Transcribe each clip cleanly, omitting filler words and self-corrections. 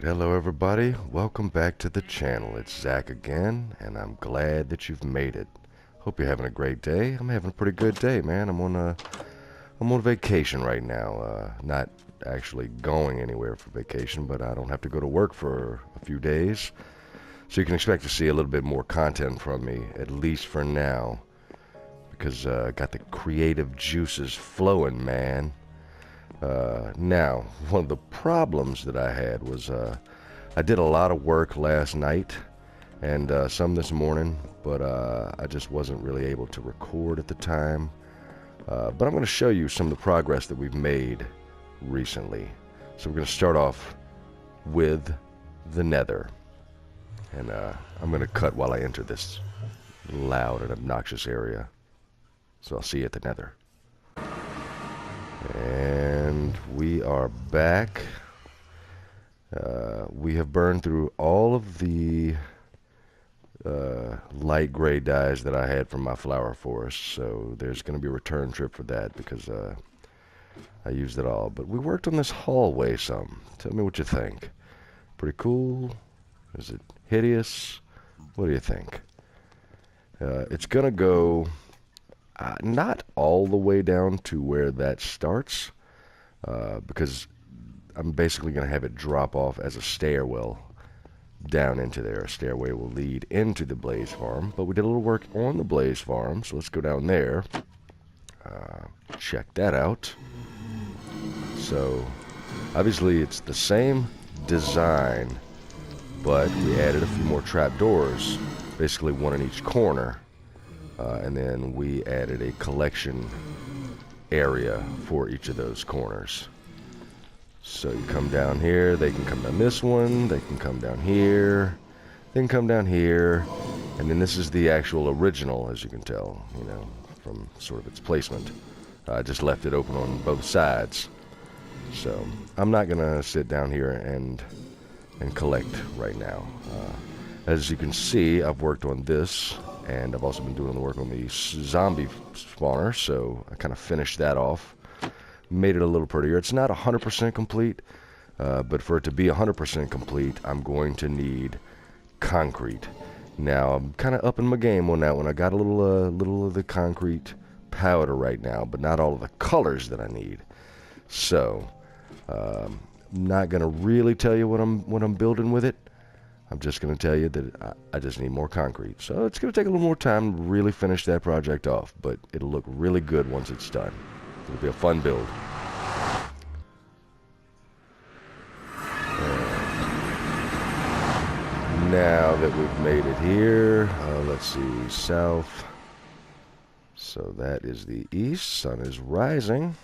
Hello everybody. Welcome back to the channel. It's Zach again, and I'm glad that you've made it. Hope you're having a great day. I'm having a pretty good day, man. I'm on vacation right now. Not actually going anywhere for vacation, but I don't have to go to work for a few days. So you can expect to see a little bit more content from me, at least for now, because I got the creative juices flowing, man. Now, one of the problems that I had was I did a lot of work last night and some this morning, but I just wasn't really able to record at the time. But I'm going to show you some of the progress that we've made recently. So we're going to start off with the Nether. And I'm going to cut while I enter this loud and obnoxious area. So I'll see you at the Nether. And we are back. We have burned through all of the light gray dyes that I had from my flower forest, so there's going to be a return trip for that because I used it all. But we worked on this hallway some. Tell me what you think. Pretty cool? Is it hideous? What do you think? It's going to go not all the way down to where that starts, because I'm basically going to have it drop off as a stairwell down into there. A stairway will lead into the Blaze Farm, but we did a little work on the Blaze Farm, so let's go down there. Check that out. So, obviously it's the same design, but we added a few more trapdoors, basically one in each corner. And then we added a collection area for each of those corners. So you come down here, they can come down this one, they can come down here, they can come down here, and then this is the actual original, as you can tell, you know, from sort of its placement. I just left it open on both sides. So I'm not gonna sit down here and collect right now. As you can see, I've worked on this, and I've also been doing the work on the zombie spawner, so I kind of finished that off. Made it a little prettier. It's not 100% complete, but for it to be 100% complete, I'm going to need concrete. Now, I'm kind of upping my game on that one. I got a little of the concrete powder right now, but not all of the colors that I need. So, I'm not going to really tell you what I'm building with it. I'm just going to tell you that I just need more concrete. So it's going to take a little more time to really finish that project off, but it'll look really good once it's done. It'll be a fun build. And now that we've made it here, let's see, south. So that is the east. Sun is rising.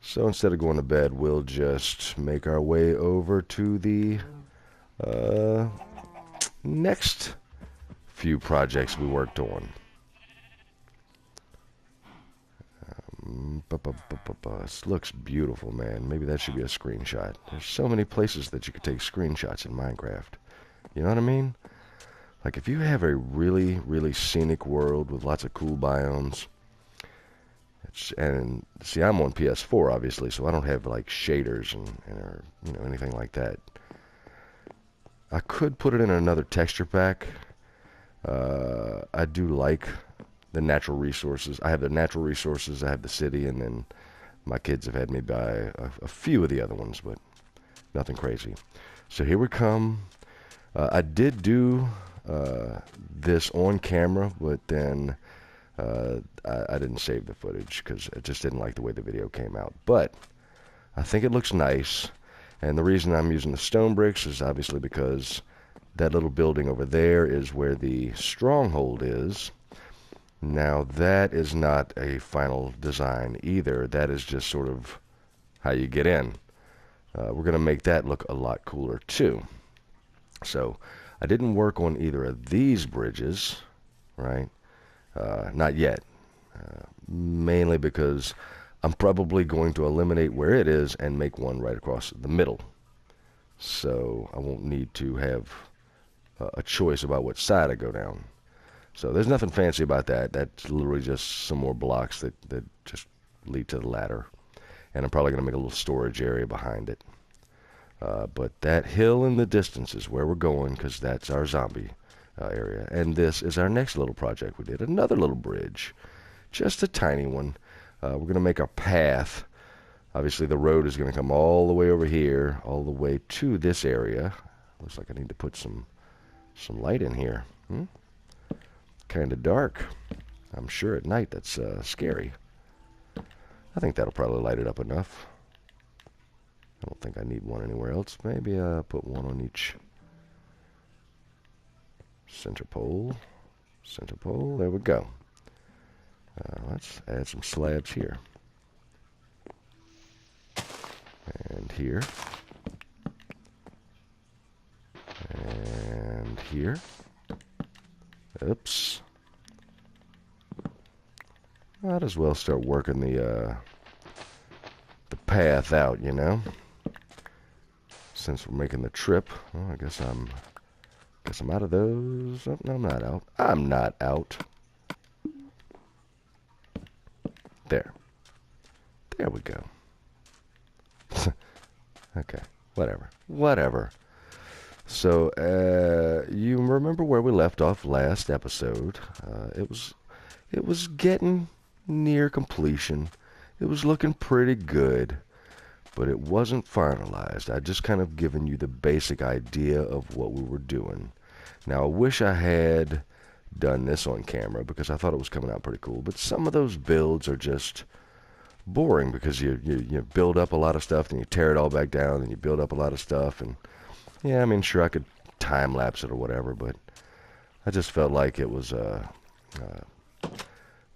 So instead of going to bed, we'll just make our way over to the next few projects we worked on. This looks beautiful, man. Maybe that should be a screenshot. There's so many places that you could take screenshots in Minecraft. You know what I mean? Like if you have a really, really scenic world with lots of cool biomes. And see, I'm on PS4 obviously, so I don't have like shaders or you know anything like that. I could put it in another texture pack. I do like the natural resources. I have the natural resources, I have the city, and then my kids have had me buy a few of the other ones, but nothing crazy. So here we come. I did do this on camera, but then I didn't save the footage because I just didn't like the way the video came out. But I think it looks nice. And the reason I'm using the stone bricks is obviously because that little building over there is where the stronghold is. Now, that is not a final design either. That is just sort of how you get in. We're going to make that look a lot cooler too. So, I didn't work on either of these bridges, right? Not yet. Mainly because I'm probably going to eliminate where it is and make one right across the middle. So I won't need to have a choice about which side I go down. So there's nothing fancy about that. That's literally just some more blocks that just lead to the ladder. And I'm probably going to make a little storage area behind it. But that hill in the distance is where we're going, because that's our zombie area. And this is our next little project we did. Another little bridge. Just a tiny one. We're going to make a path. Obviously, the road is going to come all the way over here, all the way to this area. Looks like I need to put some light in here. Kind of dark. I'm sure at night that's scary. I think that'll probably light it up enough. I don't think I need one anywhere else. Maybe put one on each center pole. Center pole. There we go. Let's add some slabs here. And here. And here. Oops. Might as well start working the path out, you know. Since we're making the trip, well, I guess I'm out of those. Oh, no, I'm not out. I'm not out. There. There we go. Okay. Whatever. So, you remember where we left off last episode. It was getting near completion. It was looking pretty good, but it wasn't finalized. I just kind of given you the basic idea of what we were doing. Now, I wish I had done this on camera because I thought it was coming out pretty cool, but some of those builds are just boring because you build up a lot of stuff, then you tear it all back down, then you build up a lot of stuff, and yeah, I mean, sure, I could time-lapse it or whatever, but I just felt like it was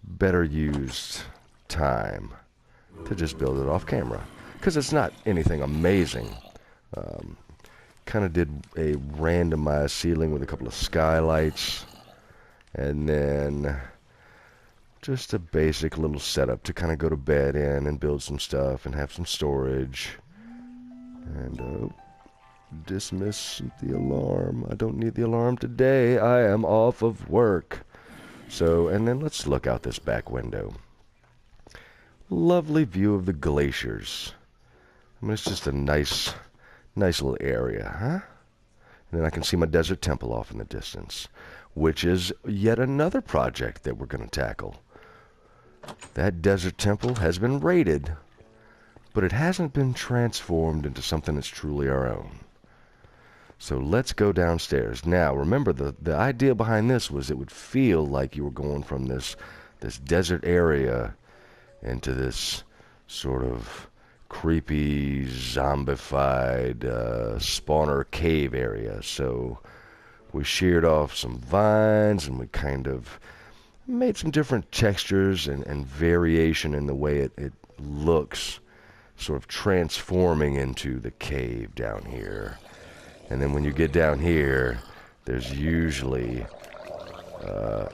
better used time to just build it off camera, because it's not anything amazing. Kind of did a randomized ceiling with a couple of skylights, and then just a basic little setup to kind of go to bed in and build some stuff and have some storage. And dismiss the alarm. I don't need the alarm today. I am off of work. So, and then let's look out this back window. Lovely view of the glaciers. I mean, it's just a nice little area, huh? And then I can see my desert temple off in the distance, which is yet another project that we're going to tackle. That desert temple has been raided, but it hasn't been transformed into something that's truly our own. So let's go downstairs. Now, remember, the idea behind this was it would feel like you were going from this desert area into this sort of creepy, zombified spawner cave area. So we sheared off some vines, and we kind of made some different textures and variation in the way it looks, sort of transforming into the cave down here. And then when you get down here, there's usually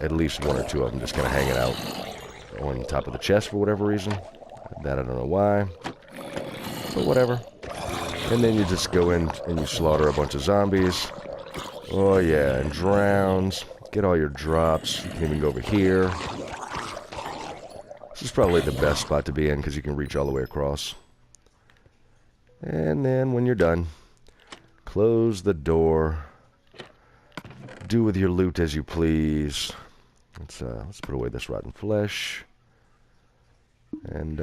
at least one or two of them just kind of hanging out on top of the chest for whatever reason. That I don't know why, but whatever. And then you just go in and you slaughter a bunch of zombies. Oh yeah, and drowns. Get all your drops. You can even go over here. This is probably the best spot to be in because you can reach all the way across. And then when you're done, close the door. Do with your loot as you please. Let's put away this rotten flesh. And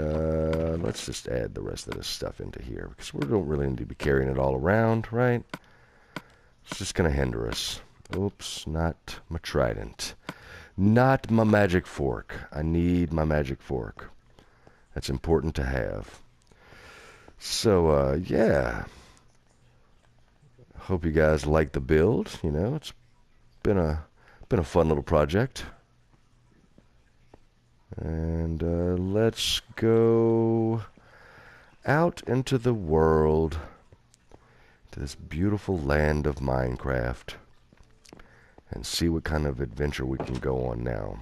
let's just add the rest of this stuff into here, because we don't really need to be carrying it all around, right? It's just going to hinder us. Oops, not my trident. Not my magic fork. I need my magic fork. That's important to have. So, yeah. Hope you guys like the build. You know, it's been a fun little project. And let's go out into the world, to this beautiful land of Minecraft, and see what kind of adventure we can go on now.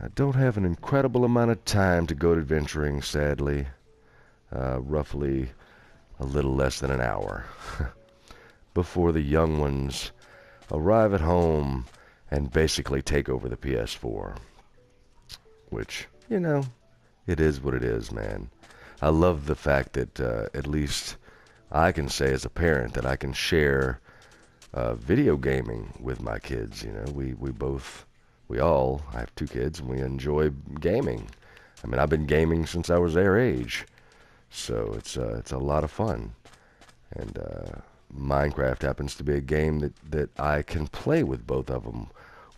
I don't have an incredible amount of time to go adventuring, sadly. Roughly a little less than an hour before the young ones arrive at home and basically take over the PS4. Which, you know, it is what it is, man. I love the fact that at least I can say as a parent that I can share video gaming with my kids. You know, we all, I have 2 kids, and we enjoy gaming. I mean, I've been gaming since I was their age, so it's a lot of fun. And Minecraft happens to be a game that I can play with both of them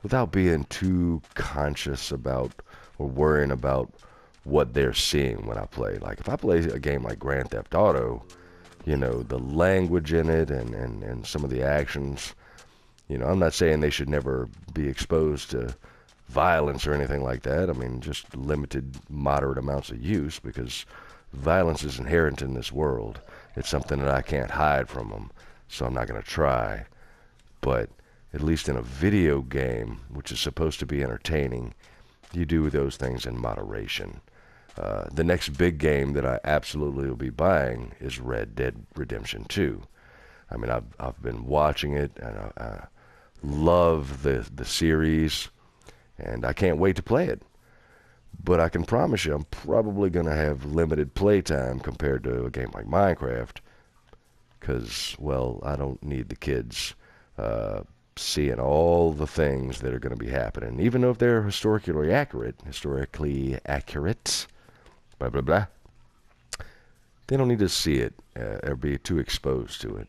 without being too conscious about or worrying about what they're seeing when I play. Like, if I play a game like Grand Theft Auto, you know, the language in it and some of the actions, you know, I'm not saying they should never be exposed to violence or anything like that. I mean, just limited, moderate amounts of use, because violence is inherent in this world. It's something that I can't hide from them, so I'm not going to try. But at least in a video game, which is supposed to be entertaining, you do those things in moderation. The next big game that I absolutely will be buying is Red Dead Redemption 2. I mean, I've been watching it, and I love the series, and I can't wait to play it. But I can promise you I'm probably going to have limited playtime compared to a game like Minecraft, because, well, I don't need the kids seeing all the things that are going to be happening, even though if they're historically accurate, blah, blah, blah. They don't need to see it or be too exposed to it,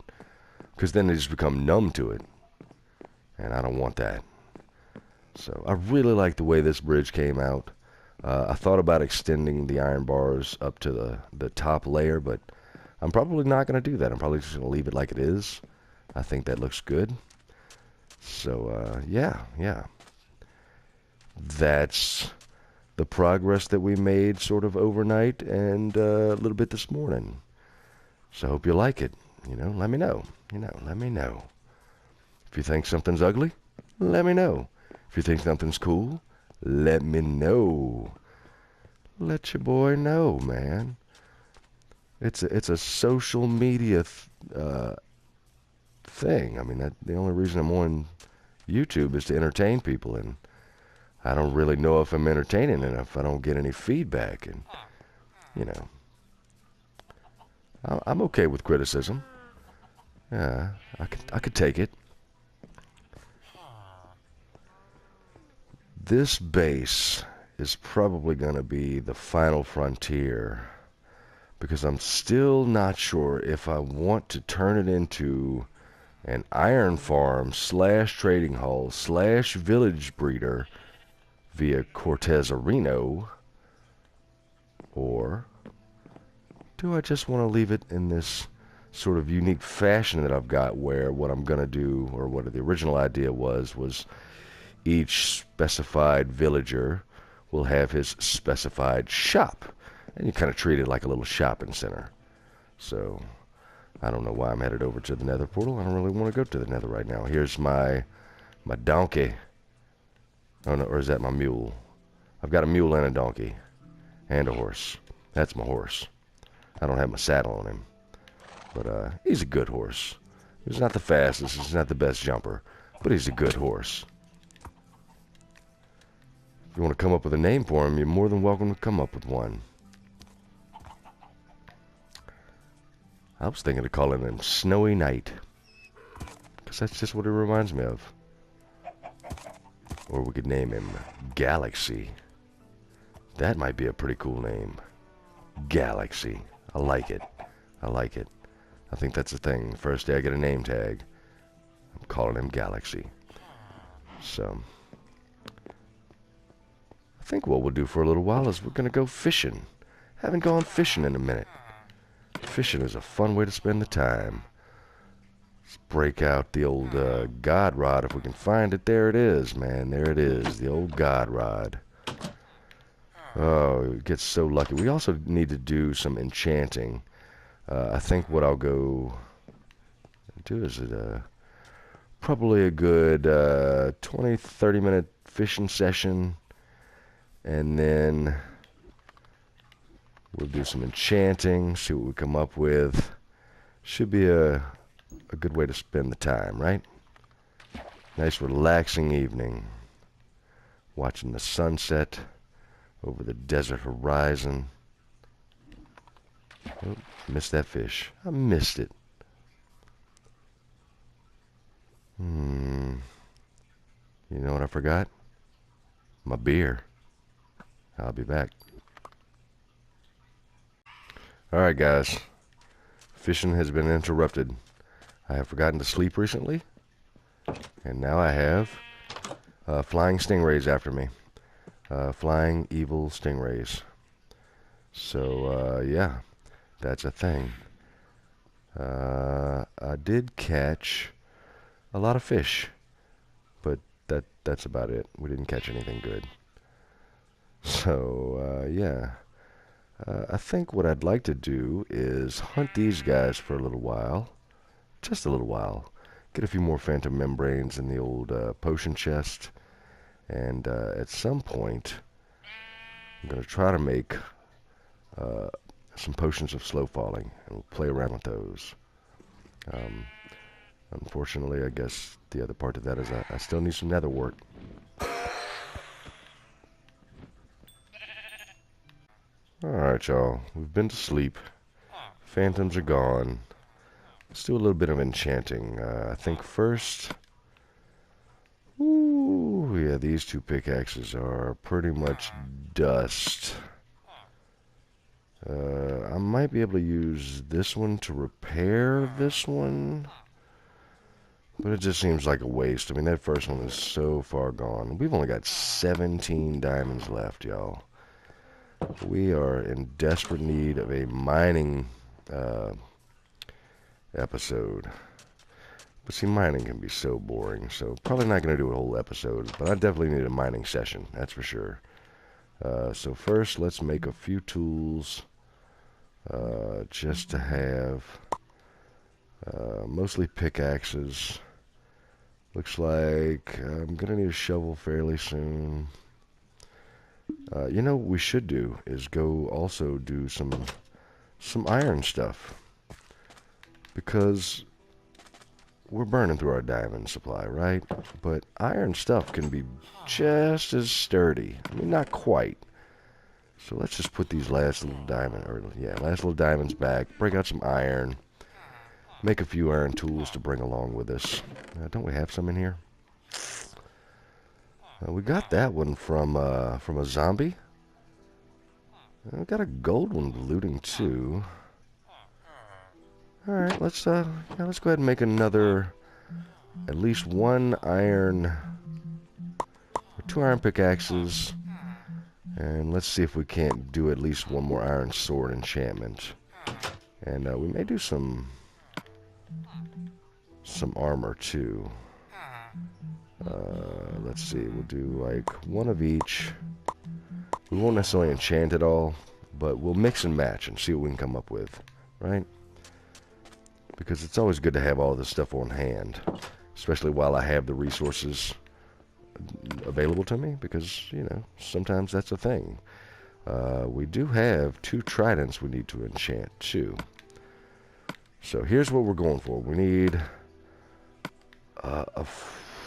because then they just become numb to it, and I don't want that. So I really like the way this bridge came out. I thought about extending the iron bars up to the top layer, but I'm probably not going to do that. I'm probably just going to leave it like it is. I think that looks good. So, yeah. That's the progress that we made sort of overnight and a little bit this morning. So I hope you like it. You know, let me know. Let me know. If you think something's ugly, let me know. If you think something's cool, let me know. Let your boy know, man. It's a social media thing. I mean, the only reason I'm on YouTube is to entertain people, and I don't really know if I'm entertaining enough. I don't get any feedback, and you know, I'm okay with criticism. Yeah, I could take it. This base is probably going to be the final frontier, because I'm still not sure if I want to turn it into an iron farm / trading hall / village breeder via Cortez Areno, or do I just want to leave it in this sort of unique fashion that I've got, where what I'm going to do, or what the original idea was each specified villager will have his specified shop, and you kind of treat it like a little shopping center. So I don't know why I'm headed over to the nether portal. I don't really want to go to the nether right now. Here's my donkey. Oh no, or is that my mule? I've got a mule and a donkey and a horse. That's my horse. I don't have my saddle on him, but he's a good horse. He's not the fastest, he's not the best jumper, but he's a good horse. If you want to come up with a name for him, you're more than welcome to come up with one. I was thinking of calling him Snowy Night, because that's just what it reminds me of. Or we could name him Galaxy. That might be a pretty cool name. Galaxy. I like it. I think that's the thing. The first day I get a name tag, I'm calling him Galaxy. So I think what we'll do for a little while is we're going to go fishing. Haven't gone fishing in a minute. Fishing is a fun way to spend the time. Let's break out the old God Rod if we can find it. There it is, man. There it is. The old God Rod. Oh, it gets so lucky. We also need to do some enchanting. I think what I'll go do is probably a good 20-30 minute fishing session, and then we'll do some enchanting, see what we come up with. Should be a good way to spend the time, right? Nice relaxing evening, watching the sunset over the desert horizon. Oh, missed that fish. I missed it. You know what I forgot? My beer. I'll be back. Alright guys, fishing has been interrupted. I have forgotten to sleep recently, and now I have flying stingrays after me. Flying evil stingrays. So, yeah, that's a thing. I did catch a lot of fish, but that's about it. We didn't catch anything good. So, yeah. I think what I'd like to do is hunt these guys for a little while. Just a little while. Get a few more phantom membranes in the old potion chest. And at some point, I'm going to try to make some potions of slow falling. And we'll play around with those. Unfortunately, I guess the other part of that is I still need some nether wart. Alright, y'all. We've been to sleep. Phantoms are gone. Let's do a little bit of enchanting. I think first... Ooh, yeah, these two pickaxes are pretty much dust. I might be able to use this one to repair this one. But it just seems like a waste. I mean, that first one is so far gone. We've only got 17 diamonds left, y'all. We are in desperate need of a mining episode. But see, mining can be so boring, so probably not going to do a whole episode. But I definitely need a mining session, that's for sure. So first, let's make a few tools just to have. Mostly pickaxes. Looks like I'm going to need a shovel fairly soon. You know what we should do is go also do some iron stuff. Because we're burning through our diamond supply, right? But iron stuff can be just as sturdy. I mean, not quite. So let's just put these last little diamonds back. Break out some iron. Make a few iron tools to bring along with us. Don't we have some in here? We got that one from a zombie. We got a gold one looting too. All right, let's go ahead and make another, at least one iron, or 2 iron pickaxes, and let's see if we can't do at least one more iron sword enchantment. And we may do some armor too. Let's see, we'll do like one of each. We won't necessarily enchant it all, but we'll mix and match and see what we can come up with, right? Because it's always good to have all this stuff on hand, especially while I have the resources available to me, because, you know, sometimes that's a thing. We do have 2 tridents we need to enchant too. So here's what we're going for. We need a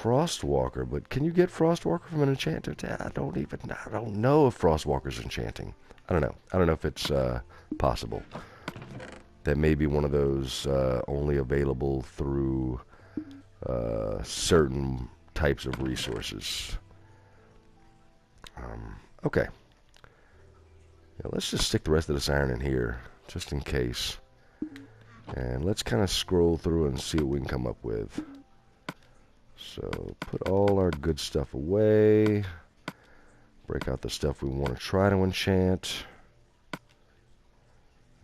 Frostwalker, but can you get Frostwalker from an enchanter? I don't know if Frostwalker's enchanting. I don't know if it's possible. That may be one of those only available through certain types of resources. Okay. Yeah, let's just stick the rest of this iron in here, just in case. And let's kind of scroll through and see what we can come up with. So, put all our good stuff away. Break out the stuff we want to try to enchant.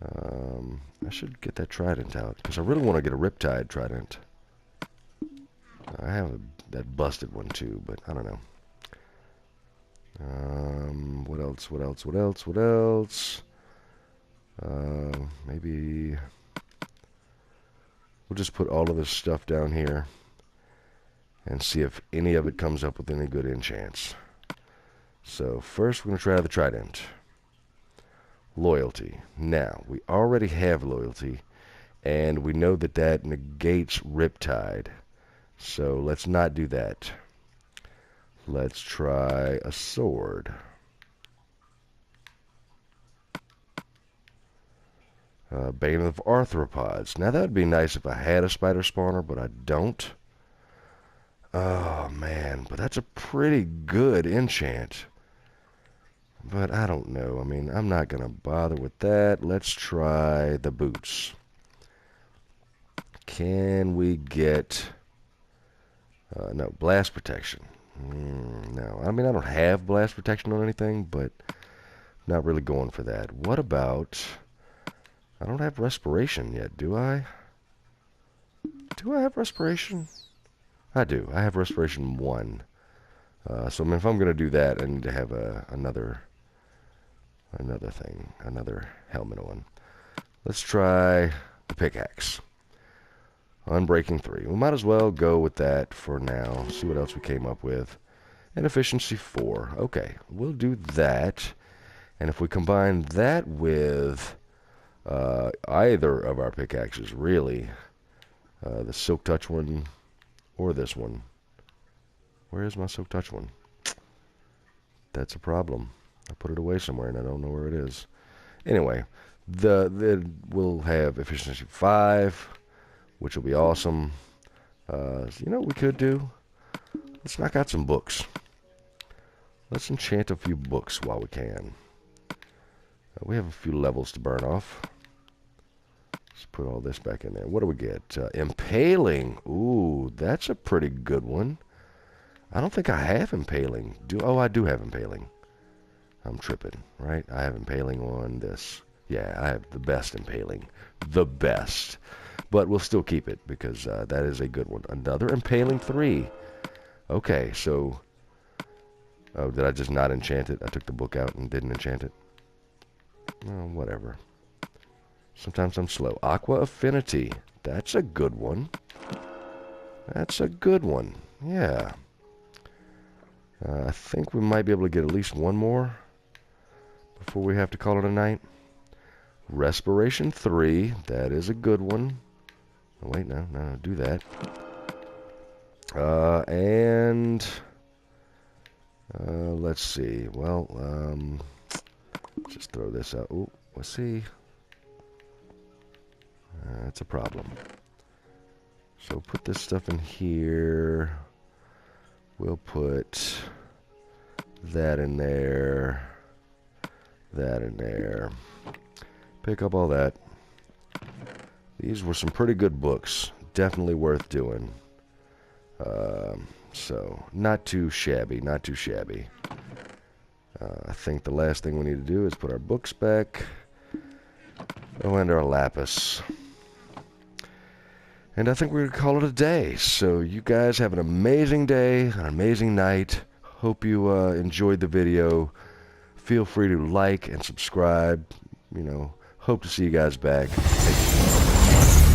I should get that trident out, because I really want to get a Riptide trident. I have that busted one too, but I don't know. What else? Maybe we'll just put all of this stuff down here and see if any of it comes up with any good enchants. So first we're going to try the trident. Loyalty. Now, we already have loyalty, and we know that that negates Riptide. So let's not do that. Let's try a sword. Bane of Arthropods. Now that would be nice if I had a spider spawner, but I don't. Oh man, but that's a pretty good enchant. But I don't know. I mean, I'm not going to bother with that. Let's try the boots. Can we get... no, blast protection. No, I mean, I don't have blast protection on anything, but not really going for that. What about... I don't have respiration yet, do I? Do I have respiration? I do. I have respiration 1. So I mean, if I'm going to do that, I need to have another helmet on. Let's try the pickaxe. Unbreaking 3. We might as well go with that for now. See what else we came up with. And efficiency 4. Okay, we'll do that. And if we combine that with either of our pickaxes, really, the Silk Touch one or this one. Where is my Silk Touch one? That's a problem. I put it away somewhere and I don't know where it is. Anyway, we'll have efficiency 5, which will be awesome. You know what we could do? Let's knock out some books. Let's enchant a few books while we can. We have a few levels to burn off. Let's put all this back in there. What do we get? Impaling. Ooh, that's a pretty good one. I don't think I have Impaling. Oh, I do have Impaling. I'm tripping, right? I have Impaling on this. Yeah, I have the best Impaling. The best. But we'll still keep it because that is a good one. Another Impaling 3. Okay, so... Oh, did I just not enchant it? I took the book out and didn't enchant it. Oh, whatever. Sometimes I'm slow. Aqua Affinity. That's a good one. That's a good one. Yeah. I think we might be able to get at least one more before we have to call it a night. Respiration 3. That is a good one. Oh, wait, no, do that. And let's see. Well, just throw this out. Ooh, let's see. That's a problem. So put this stuff in here. We'll put that in there. That in there. Pick up all that. These were some pretty good books. Definitely worth doing. So, not too shabby, not too shabby. I think the last thing we need to do is put our books back. Oh, and our lapis. And I think we're going to call it a day. So, you guys have an amazing day, an amazing night. Hope you enjoyed the video. Feel free to like and subscribe. You know, hope to see you guys back. Thank you.